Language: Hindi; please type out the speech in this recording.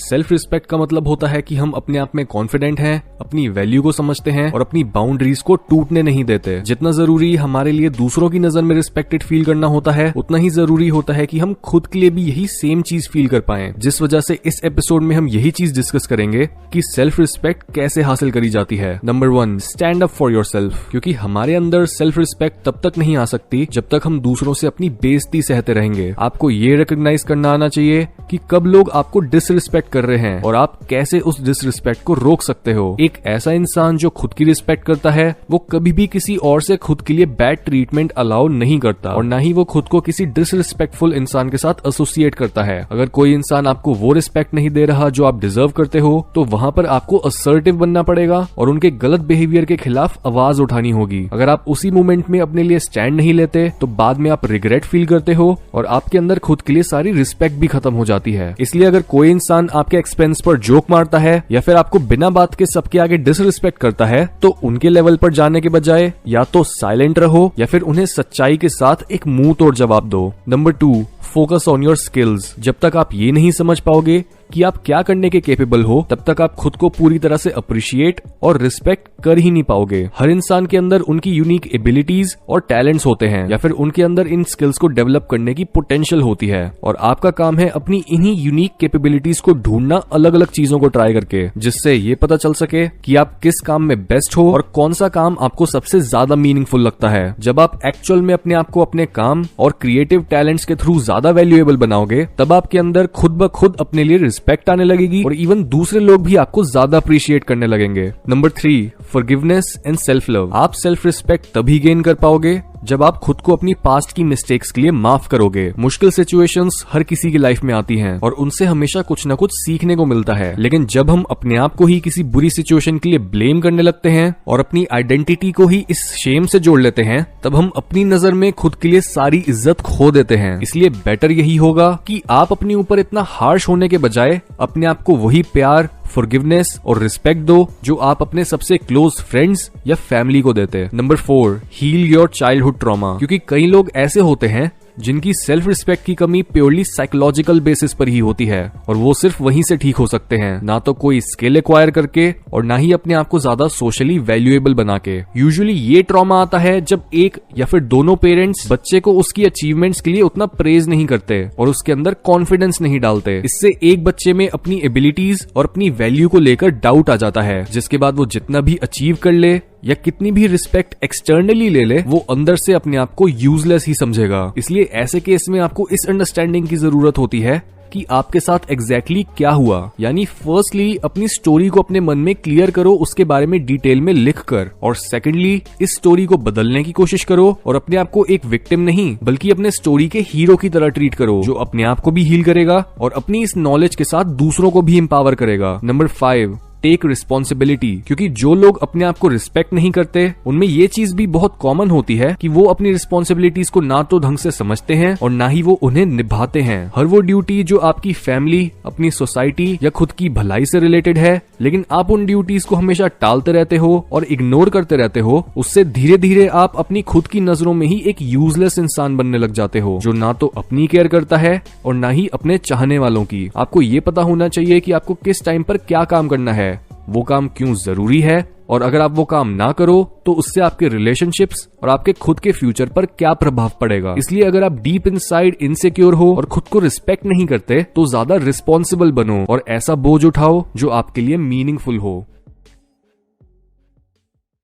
सेल्फ रिस्पेक्ट का मतलब होता है कि हम अपने आप में कॉन्फिडेंट हैं, अपनी वैल्यू को समझते हैं और अपनी बाउंड्रीज को टूटने नहीं देते। जितना जरूरी हमारे लिए दूसरों की नजर में रिस्पेक्टेड फील करना होता है, उतना ही जरूरी होता है कि हम खुद के लिए भी यही सेम चीज फील कर पाएं। जिस वजह से इस एपिसोड में हम यही चीज डिस्कस करेंगे कि सेल्फ रिस्पेक्ट कैसे हासिल करी जाती है। Number 1, stand up for yourself. क्योंकि हमारे अंदर सेल्फ रिस्पेक्ट तब तक नहीं आ सकती जब तक हम दूसरों से अपनी बेइज्जती सहते रहेंगे। आपको ये रिकॉग्नाइज करना आना चाहिए कि कब लोग आपको डिसरिस्पेक्ट कर रहे हैं और आप कैसे उस डिसरिस्पेक्ट को रोक सकते हो। एक ऐसा इंसान जो खुद की रिस्पेक्ट करता है वो कभी भी किसी और से खुद के लिए बैड ट्रीटमेंट अलाउ नहीं करता और ना ही वो खुद को किसी डिसरिस्पेक्टफुल इंसान के साथ एसोसिएट करता है। अगर कोई इंसान आपको वो रिस्पेक्ट नहीं दे रहा जो आप डिजर्व करते हो तो वहां पर आपको असर्टिव बनना पड़ेगा और उनके गलत बिहेवियर के खिलाफ आवाज उठानी होगी। अगर आप उसी मोमेंट में अपने लिए स्टैंड नहीं लेते तो बाद में आप रिग्रेट फील करते हो और आपके अंदर खुद के लिए सारी रिस्पेक्ट भी खत्म हो जाती है। इसलिए अगर कोई इंसान आपके एक्सपेंस पर जोक मारता है या फिर आपको बिना बात के सबके आगे डिसरिस्पेक्ट करता है तो उनके लेवल पर जाने के बजाय या तो साइलेंट रहो या फिर उन्हें सच्चाई के साथ एक मुंह तोड़ जवाब दो। Number 2, focus on your skills. जब तक आप ये नहीं समझ पाओगे कि आप क्या करने के केपेबल हो तब तक आप खुद को पूरी तरह से अप्रिशिएट और रिस्पेक्ट कर ही नहीं पाओगे। हर इंसान के अंदर उनकी यूनिक एबिलिटीज और टैलेंट्स होते हैं या फिर उनके अंदर इन स्किल्स को डेवलप करने की पोटेंशियल होती है और आपका काम है अपनी इन्हीं यूनिक कैपेबिलिटीज को ढूंढना अलग अलग चीजों को ट्राई करके, जिससे ये पता चल सके कि आप किस काम में बेस्ट हो और कौन सा काम आपको सबसे ज्यादा मीनिंगफुल लगता है। जब आप एक्चुअल में अपने आप को अपने काम और क्रिएटिव टैलेंट्स के थ्रू ज्यादा वैल्यूएबल बनाओगे तब आपके अंदर खुद ब खुद अपने लिए रिस्पेक्ट आने लगेगी और इवन दूसरे लोग भी आपको ज्यादा अप्रिशिएट करने लगेंगे। Number 3, forgiveness and self love. आप सेल्फ रिस्पेक्ट तभी गेन कर पाओगे जब आप खुद को अपनी पास्ट की मिस्टेक्स के लिए माफ करोगे। मुश्किल सिचुएशंस हर किसी की लाइफ में आती हैं और उनसे हमेशा कुछ न कुछ सीखने को मिलता है, लेकिन जब हम अपने आप को ही किसी बुरी सिचुएशन के लिए ब्लेम करने लगते हैं और अपनी आइडेंटिटी को ही इस शेम से जोड़ लेते हैं तब हम अपनी नजर में खुद के लिए सारी इज्जत खो देते हैं। इसलिए बेटर यही होगा कि आप अपने ऊपर इतना हार्श होने के बजाय अपने आप को वही प्यार, फॉरगिवनेस और रिस्पेक्ट दो जो आप अपने सबसे क्लोज फ्रेंड्स या फैमिली को देते। Number 4, heal your childhood trauma. क्योंकि कई लोग ऐसे होते हैं जिनकी सेल्फ रिस्पेक्ट की कमी प्योरली साइकोलॉजिकल बेसिस पर ही होती है और वो सिर्फ वहीं से ठीक हो सकते हैं, ना तो कोई स्किल एक्वायर करके और ना ही अपने आप को ज्यादा सोशली वैल्यूएबल बना के। यूजुअली ये ट्रॉमा आता है जब एक या फिर दोनों पेरेंट्स बच्चे को उसकी अचीवमेंट्स के लिए उतना प्रेज नहीं करते और उसके अंदर कॉन्फिडेंस नहीं डालते। इससे एक बच्चे में अपनी एबिलिटीज और अपनी वैल्यू को लेकर डाउट आ जाता है, जिसके बाद वो जितना भी अचीव कर ले या कितनी भी रिस्पेक्ट एक्सटर्नली ले ले वो अंदर से अपने आप को यूजलेस ही समझेगा। इसलिए ऐसे केस में आपको इस अंडरस्टैंडिंग की जरूरत होती है कि आपके साथ एग्जैक्टली क्या हुआ। यानी फर्स्टली अपनी स्टोरी को अपने मन में क्लियर करो उसके बारे में डिटेल में लिख कर, और सेकेंडली इस स्टोरी को बदलने की कोशिश करो और अपने आप को एक विक्टिम नहीं बल्कि अपने स्टोरी के हीरो की तरह ट्रीट करो जो अपने आप को भी हील करेगा और अपनी इस नॉलेज के साथ दूसरों को भी एम्पावर करेगा। Number 5, take responsibility. क्योंकि जो लोग अपने आप को रिस्पेक्ट नहीं करते उनमें ये चीज भी बहुत कॉमन होती है कि वो अपनी रिस्पॉन्सिबिलिटीज को ना तो ढंग से समझते हैं और ना ही वो उन्हें निभाते हैं। हर वो ड्यूटी जो आपकी फैमिली, अपनी सोसाइटी या खुद की भलाई से रिलेटेड है, लेकिन आप उन ड्यूटीज को हमेशा टालते रहते हो और इग्नोर करते रहते हो, उससे धीरे धीरे आप अपनी खुद की नजरों में ही एक यूजलेस इंसान बनने लग जाते हो जो ना तो अपनी केयर करता है और ना ही अपने चाहने वालों की। आपको ये पता होना चाहिए कि आपको किस टाइम पर क्या काम करना है, वो काम क्यों जरूरी है और अगर आप वो काम ना करो तो उससे आपके रिलेशनशिप्स और आपके खुद के फ्यूचर पर क्या प्रभाव पड़ेगा। इसलिए अगर आप डीप इनसाइड इनसिक्योर हो और खुद को रिस्पेक्ट नहीं करते तो ज्यादा रिस्पॉन्सिबल बनो और ऐसा बोझ उठाओ जो आपके लिए मीनिंगफुल हो।